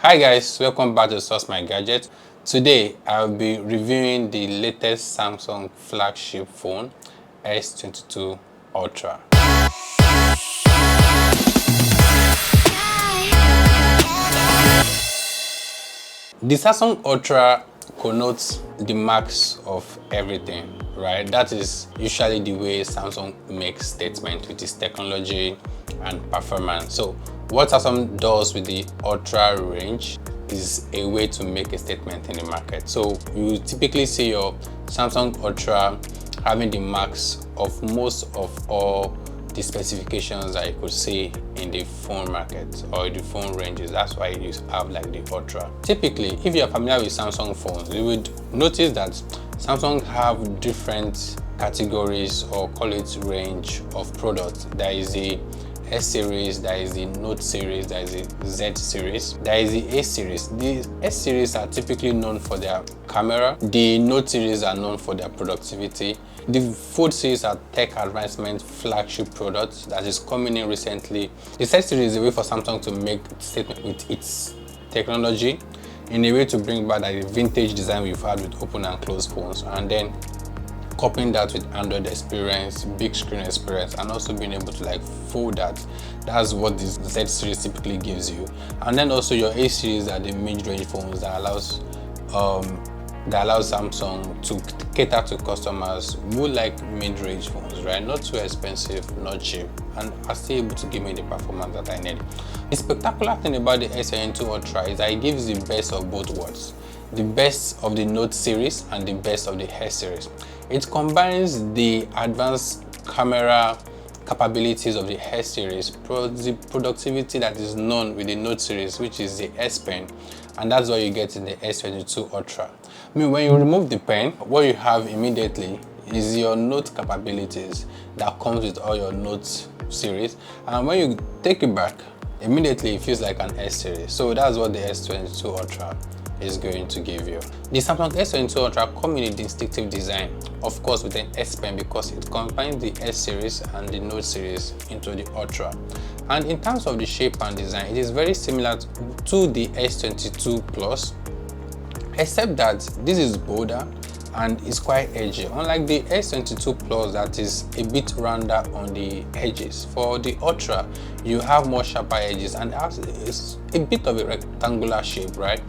Hi guys, welcome back to Source My Gadget. Today I'll be reviewing the latest Samsung flagship phone S22 Ultra. The Samsung Ultra connotes the max of everything, right? That is usually the way Samsung makes statements with its technology and performance. So what Samsung does with the Ultra range is a way to make a statement in the market. So you typically see your Samsung Ultra having the max of most of all the specifications that you could see in the phone market or the phone ranges. That's why you have like the Ultra. Typically, if you're familiar with Samsung phones, you would notice that Samsung have different categories, or call it range of products. There is the S series, there is the Note series, there is the Z series, there is the A series. The S series are typically known for their camera. The Note series are known for their productivity. The Fold series are tech advancement flagship products that is coming in recently. The Z series is a way for Samsung to make statement with its technology in a way to bring back the vintage design we've had with open and closed phones, and then coupling that with Android experience, big screen experience, and also being able to like fold that. That's what this Z series typically gives you. And then also your A series are the mid-range phones that allows Samsung to cater to customers who like mid-range phones, right? Not too expensive, not cheap, and are still able to give me the performance that I need. The spectacular thing about the S22 Ultra is that it gives the best of both worlds. The best of the Note series and the best of the S series. It combines the advanced camera capabilities of the S series, the productivity that is known with the Note series, which is the S Pen, and that's what you get in the S22 Ultra. I mean, when you remove the pen, what you have immediately is your Note capabilities that comes with all your Note series, and when you take it back, immediately it feels like an S series. So that's what the S22 Ultra is going to give you. The Samsung S22 Ultra comes in a distinctive design, of course with an S Pen, because it combines the S series and the Note series into the Ultra. And in terms of the shape and design, it is very similar to the S22 Plus, except that this is bolder and it's quite edgy, unlike the S22 Plus that is a bit rounder on the edges. For the Ultra, you have more sharper edges and it's a bit of a rectangular shape, right?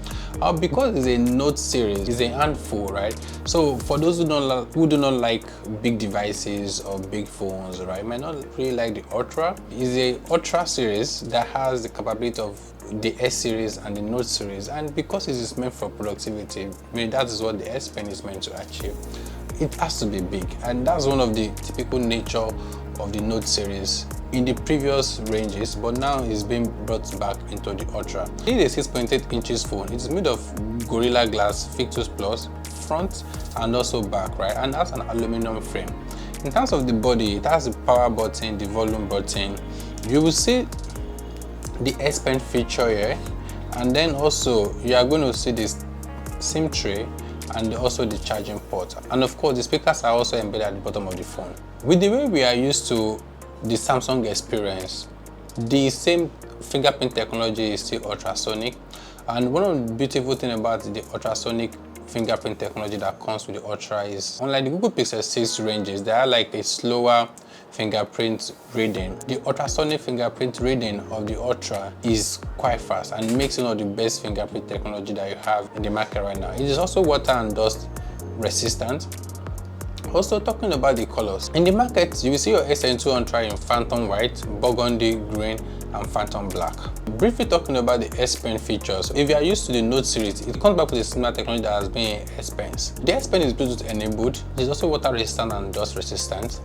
Because it's a Note series, it's a handful, right? So for those who do not like big devices or big phones, right, might not really like the Ultra. It's a Ultra series that has the capability of the S series and the Note series, and because it is meant for productivity, I mean, that is what the S Pen is meant to achieve. It has to be big, and that's one of the typical nature of the Note series in the previous ranges, but now it's being brought back into the Ultra. It is a 6.8 inches phone. It's made of Gorilla Glass Victus Plus front and also back, right, and that's an aluminum frame. In terms of the body, it has the power button, the volume button. You will see the S Pen feature here, and then also you are going to see this SIM tray and also the charging port, and of course the speakers are also embedded at the bottom of the phone. With the way we are used to the Samsung experience, the same fingerprint technology is still ultrasonic, and one of the beautiful things about the ultrasonic fingerprint technology that comes with the Ultra is, unlike the Google Pixel 6 ranges, they are like a slower fingerprint reading. The ultrasonic fingerprint reading of the Ultra is quite fast and makes one of the best fingerprint technology that you have in the market right now. It is also water and dust resistant. Also, talking about the colors, in the market you will see your S22 Ultra in Phantom White, Burgundy Green, and Phantom Black. Briefly talking about the S Pen features, if you are used to the Note series, it comes back with a similar technology that has been in S Pens. The S Pen is Bluetooth enabled, it is also water resistant and dust resistant.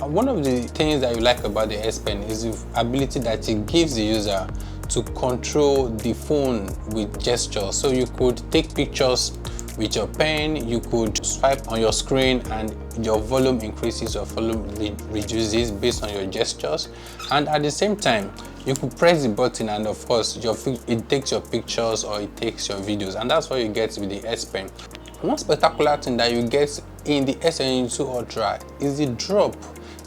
One of the things that you like about the S Pen is the ability that it gives the user to control the phone with gestures. So you could take pictures with your pen, you could swipe on your screen and your volume increases or volume reduces based on your gestures, and at the same time you could press the button and of course it takes your pictures or it takes your videos, and that's what you get with the S Pen. One spectacular thing that you get in the S22 Ultra is the drop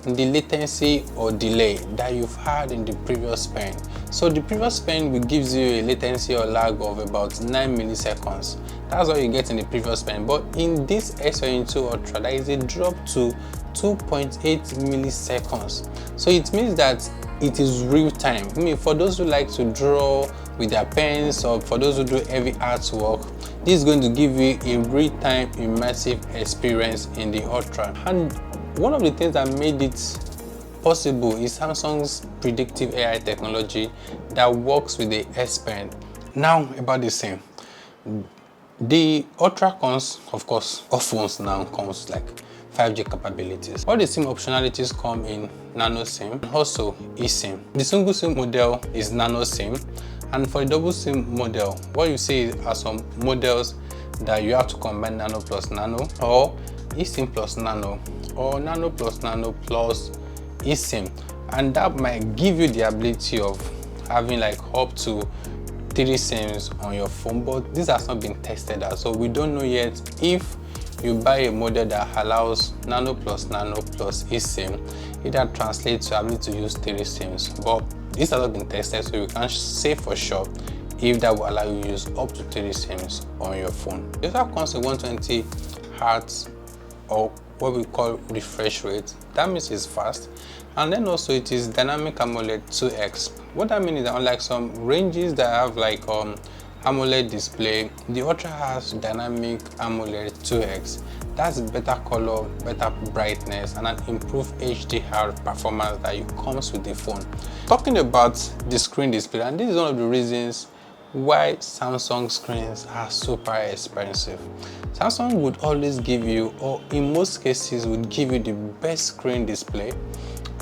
the latency or delay that you've had in the previous pen. So the previous pen will gives you a latency or lag of about 9 milliseconds. That's what you get in the previous pen, but in this S22 Ultra there is a drop to 2.8 milliseconds. So it means that it is real time. I mean, for those who like to draw with their pens, or for those who do heavy artwork, this is going to give you a real-time immersive experience in the Ultra. And one of the things that made it possible is Samsung's predictive AI technology that works with the S Pen. Now about the SIM. The Ultra comes, of course, all phones now comes like 5G capabilities. All the SIM optionalities come in nano SIM and also eSIM. The single SIM model is nano SIM, and for the double SIM model, what you see are some models that you have to combine nano plus nano, or eSIM plus nano, or nano plus nano plus eSIM, and that might give you the ability of having like up to 3 SIMs on your phone, but this has not been tested out, so we don't know yet if you buy a model that allows nano plus eSIM, it that translates to ability to use 3 SIMs. But this has not been tested, so you can't say for sure if that will allow you to use up to 3 SIMs on your phone. This comes in 120 Hz or what we call refresh rate. That means it's fast, and then also it is dynamic AMOLED 2x. What that means is that unlike some ranges that have like AMOLED display, the Ultra has dynamic AMOLED 2x. That's better color, better brightness, and an improved Hdr performance that comes with the phone. Talking about the screen display, and this is one of the reasons why Samsung screens are super expensive. Samsung would always give you, or in most cases would give you, the best screen display,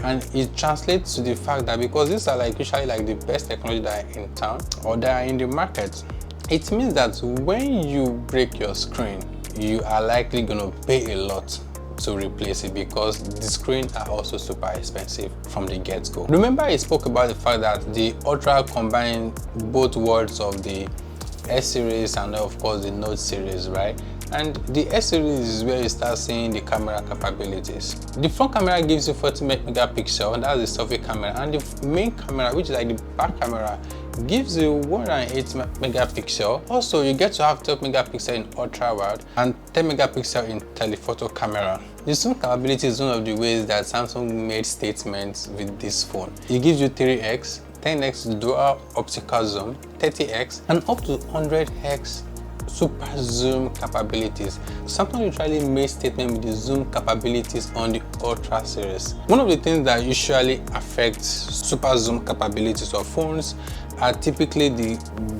and it translates to the fact that because these are like usually like the best technology that are in town or that are in the market, it means that when you break your screen, you are likely going to pay a lot to replace it, because the screens are also super expensive from the get-go. Remember I spoke about the fact that the Ultra combined both worlds of the S series and of course the Note series, right? And the S series is where you start seeing the camera capabilities. The front camera gives you 40 megapixel, that's the selfie camera, and the main camera, which is like the back camera, gives you 108 megapixel. Also, you get to have 12 megapixel in ultra wide and 10 megapixel in telephoto camera. The zoom capability is one of the ways that Samsung made statements with this phone. It gives you 3x, 10x dual optical zoom, 30x, and up to 100x super zoom capabilities. Samsung usually made statement with the zoom capabilities on the Ultra series. One of the things that usually affects super zoom capabilities of phones are typically the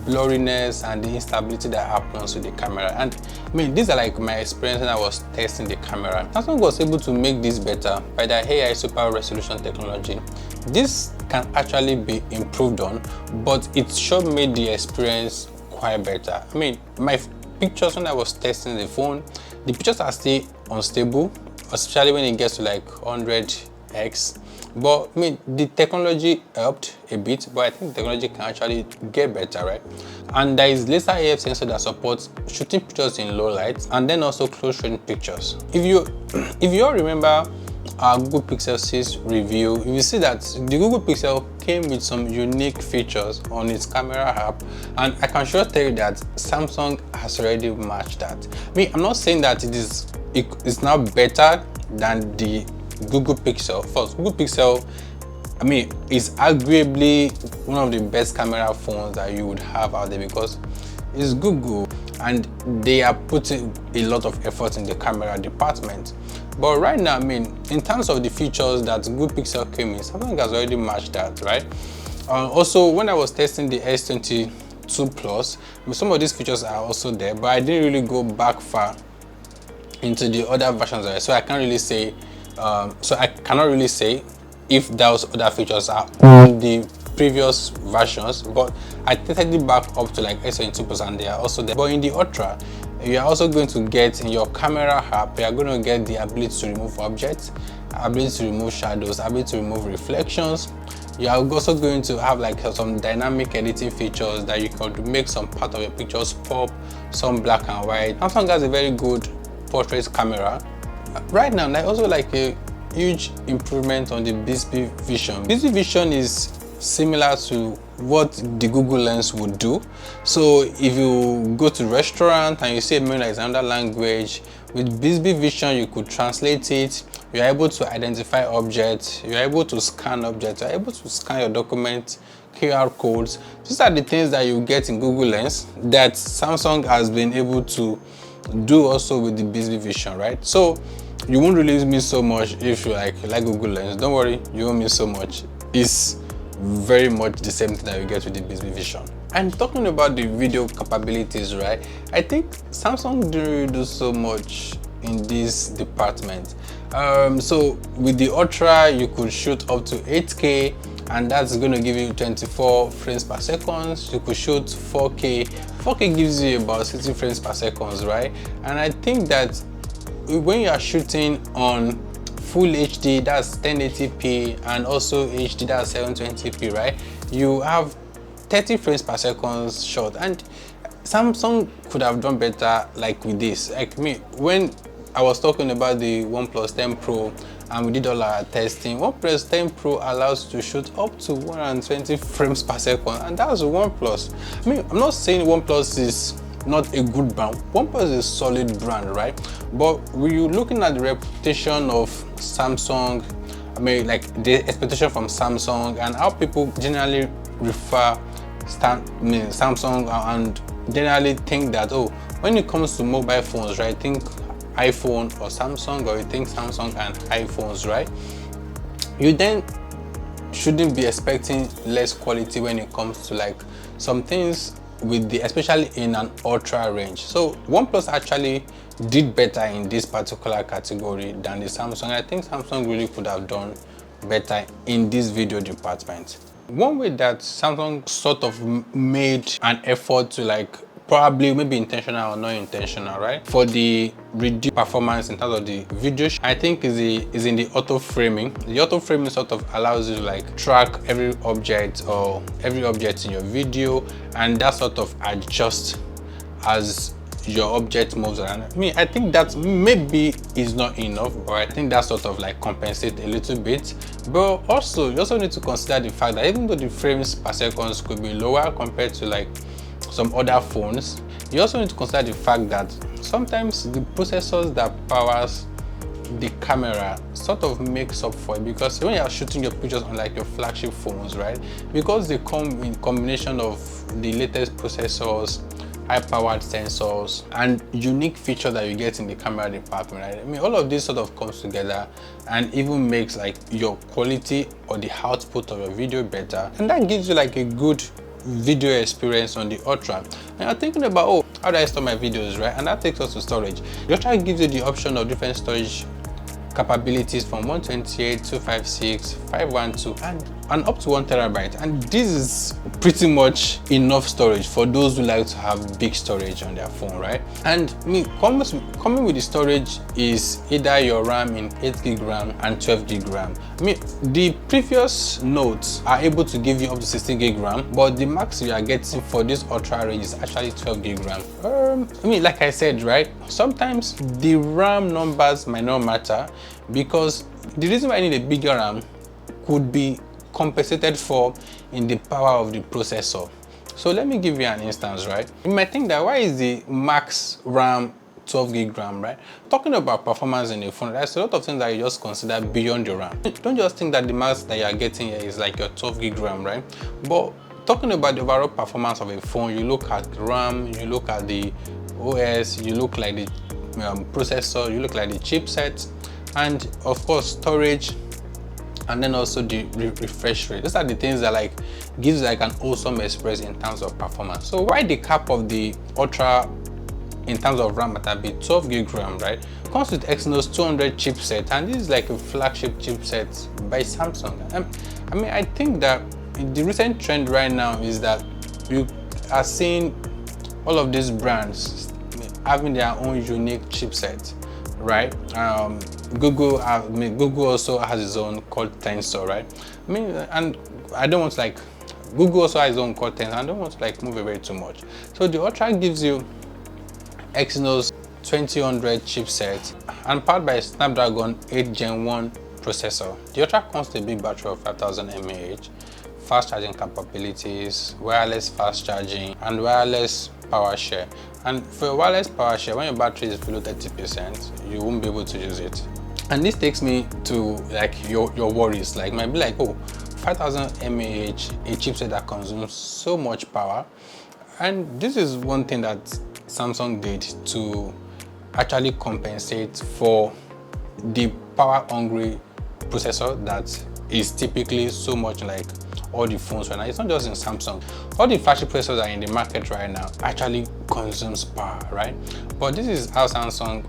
blurriness and the instability that happens with the camera. And I mean, these are like my experience when I was testing the camera. Samsung was able to make this better by their AI super resolution technology. This can actually be improved on, but it sure made the experience quite better. I mean, my pictures when I was testing the phone, the pictures are still unstable, especially when it gets to like 100x. But I mean, the technology helped a bit, but I think the technology can actually get better, right? And there is laser AF sensor that supports shooting pictures in low light and then also close range pictures. If you all remember our Google Pixel 6 review, you will see that the Google Pixel came with some unique features on its camera app, and I can sure tell you that Samsung has already matched that. I mean, I'm not saying that it's now better than the Google Pixel. First, Google Pixel, I mean, is arguably one of the best camera phones that you would have out there because it's Google and they are putting a lot of effort in the camera department. But right now, I mean, in terms of the features that Google Pixel came in, Samsung has already matched that, right? Also, when I was testing the S22 Plus, I mean, some of these features are also there, but I didn't really go back far into the other versions of it, so I can't really say. So I cannot really say if those other features are on the previous versions, but I tested it back up to like S22 Plus and they are also there. But in the Ultra, you are also going to get in your camera app, you are going to get the ability to remove objects, ability to remove shadows, ability to remove reflections. You are also going to have like some dynamic editing features that you can make some part of your pictures pop, some black and white. Samsung has a very good portrait camera. Right now, there's also like a huge improvement on the BSP Vision. BSP Vision is similar to what the Google Lens would do. So if you go to a restaurant and you see a menu that is another language, with BSP Vision you could translate it. You're able to identify objects, you're able to scan objects, you're able to scan your document, QR codes. These are the things that you get in Google Lens that Samsung has been able to do also with the BSP Vision, right? So you won't really miss so much if you like Google Lens. Don't worry, you won't miss so much. It's very much the same thing that you get with the BSP Vision. And talking about the video capabilities, right? I think Samsung didn't really do so much in this department. So with the Ultra, you could shoot up to 8K, and that's going to give you 24 frames per second. You could shoot 4K. 4K gives you about 60 frames per second, right? And I think that when you are shooting on full HD, that's 1080p, and also HD, that's 720p, right? You have 30 frames per second shot, and Samsung could have done better like with this. Like me, when I was talking about the OnePlus 10 Pro and we did all our testing, OnePlus 10 Pro allows to shoot up to 120 frames per second, and that's OnePlus. I mean, I'm not saying OnePlus is not a good brand. OnePlus is a solid brand, right? But when you're looking at the reputation of Samsung, I mean, like the expectation from Samsung and how people generally refer Samsung and generally think that, oh, when it comes to mobile phones, right, think iPhone or Samsung, or you think Samsung and iPhones, right? You then shouldn't be expecting less quality when it comes to like some things with the, especially in an ultra range. So OnePlus actually did better in this particular category than the Samsung. I think Samsung really could have done better in this video department. One way that Samsung sort of made an effort to like, probably maybe intentional or not intentional, right, for the reduced performance in terms of the video, I think is in the auto framing. The auto framing sort of allows you to like track every object or every object in your video, and that sort of adjusts as your object moves around. I mean, I think that maybe is not enough, but I think that sort of like compensate a little bit. But also you also need to consider the fact that even though the frames per second could be lower compared to like some other phones, you also need to consider the fact that sometimes the processors that powers the camera sort of makes up for it, because when you are shooting your pictures on like your flagship phones, right, because they come in combination of the latest processors, high-powered sensors, and unique feature that you get in the camera department, right? I mean, all of this sort of comes together and even makes like your quality or the output of your video better, and that gives you like a good video experience on the Ultra. And you're thinking about, oh, how do I store my videos, right? And that takes us to storage. The Ultra gives you the option of different storage capabilities from 128, 256, 512, and up to 1 terabyte. And this is pretty much enough storage for those who like to have big storage on their phone, right? And I mean, coming with the storage is either your RAM in 8 gig RAM and 12 gig RAM. I mean, the previous notes are able to give you up to 16 gig RAM, but the max you are getting for this Ultra range is actually 12 gig RAM. I mean, like I said, right, sometimes the RAM numbers might not matter, because the reason why I need a bigger RAM could be compensated for in the power of the processor. So let me give you an instance, right? You might think that why is the max RAM 12 gig RAM, right? Talking about performance in a phone, there's a lot of things that you just consider beyond your RAM. Don't just think that the max that you are getting here is like your 12 gig RAM, right? But talking about the overall performance of a phone, you look at RAM, you look at the OS, you look like the processor, you look like the chipset, and of course storage, and then also the refresh rate. These are the things that like gives like an awesome experience in terms of performance. So why the cap of the Ultra in terms of RAM might be 12 gig RAM, right? It comes with Exynos 200 chipset, and this is like a flagship chipset by Samsung. I mean, I think that the recent trend right now is that you are seeing all of these brands having their own unique chipset, right? Google also has its own called Tensor, right? I mean, and I don't want to like, Google also has its own called Tensor. I don't want to like move away too much. So the Ultra gives you Exynos 2000 chipset and powered by Snapdragon 8 Gen 1 processor. The Ultra comes with a big battery of 5000 mAh, fast charging capabilities, wireless fast charging, and wireless power share. And for a wireless power share, when your battery is below 30%, you won't be able to use it. And this takes me to like your worries. Like, might be like, oh, 5000 mAh, a chipset that consumes so much power. And this is one thing that Samsung did to actually compensate for the power hungry processor that is typically so much like all the phones right now. It's not just in Samsung. All the flagship processors that are in the market right now actually consumes power, right? But this is how Samsung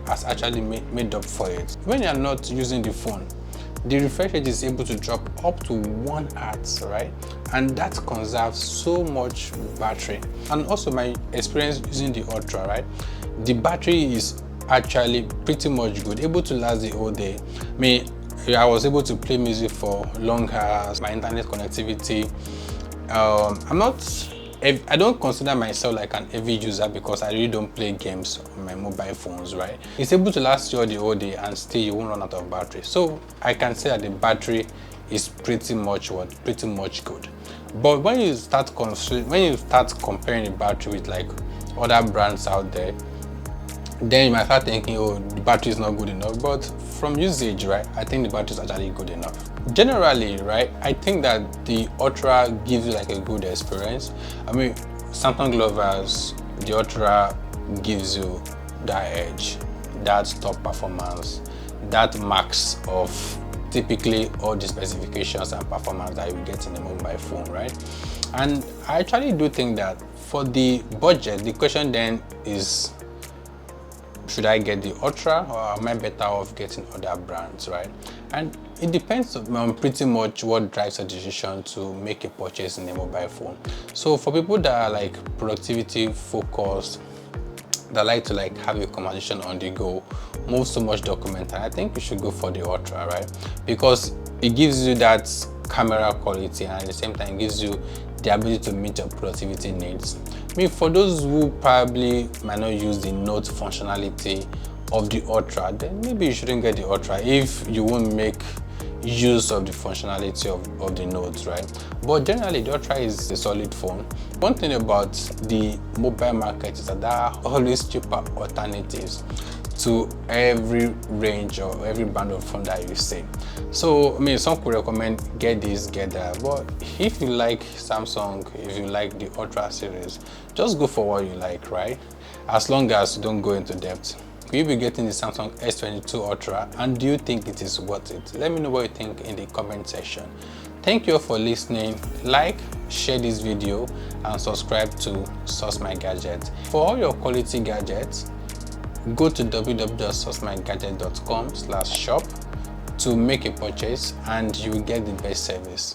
has actually made up for it. When you're not using the phone, the refresh rate is able to drop up to 1 Hz, right? And that conserves so much battery. And also my experience using the Ultra, right? The battery is actually pretty much good, able to last the whole day. I was able to play music for long hours, my internet connectivity. I don't consider myself like an heavy user because I really don't play games on my mobile phones, right? It's able to last you the whole day and still you won't run out of battery. So I can say that the battery is pretty much good. But when you start comparing the battery with like other brands out there, then you might start thinking, oh, the battery is not good enough. But from usage, right, I think the battery is actually good enough. Generally, right, I think that the Ultra gives you like a good experience. I mean, Samsung lovers, the Ultra gives you that edge, that top performance, that max of typically all the specifications and performance that you get in a mobile phone, right? And I actually do think that for the budget, the question then is, should I get the Ultra or am I better off getting other brands, right? And it depends on pretty much what drives a decision to make a purchase in a mobile phone. So for people that are like productivity focused, that like to like have a conversation on the go, move so much document, I think you should go for the Ultra, right? Because it gives you that camera quality and at the same time gives you the ability to meet your productivity needs. I mean, for those who probably might not use the note functionality of the Ultra, then maybe you shouldn't get the Ultra if you won't make use of the functionality of the notes, right? But generally, the Ultra is a solid phone. One thing about the mobile market is that there are always cheaper alternatives to every range or every brand of phone that you see. So I mean, some could recommend get this, get that, but if you like Samsung, if you like the Ultra series, just go for what you like, right? As long as you don't go into depth. Will you be getting the Samsung S22 Ultra, and do you think it is worth it? Let me know what you think in the comment section. Thank you all for listening. Like, share this video, and subscribe to Source My Gadget. For all your quality gadgets, go to www.sourcemygadget.com/shop to make a purchase and you will get the best service.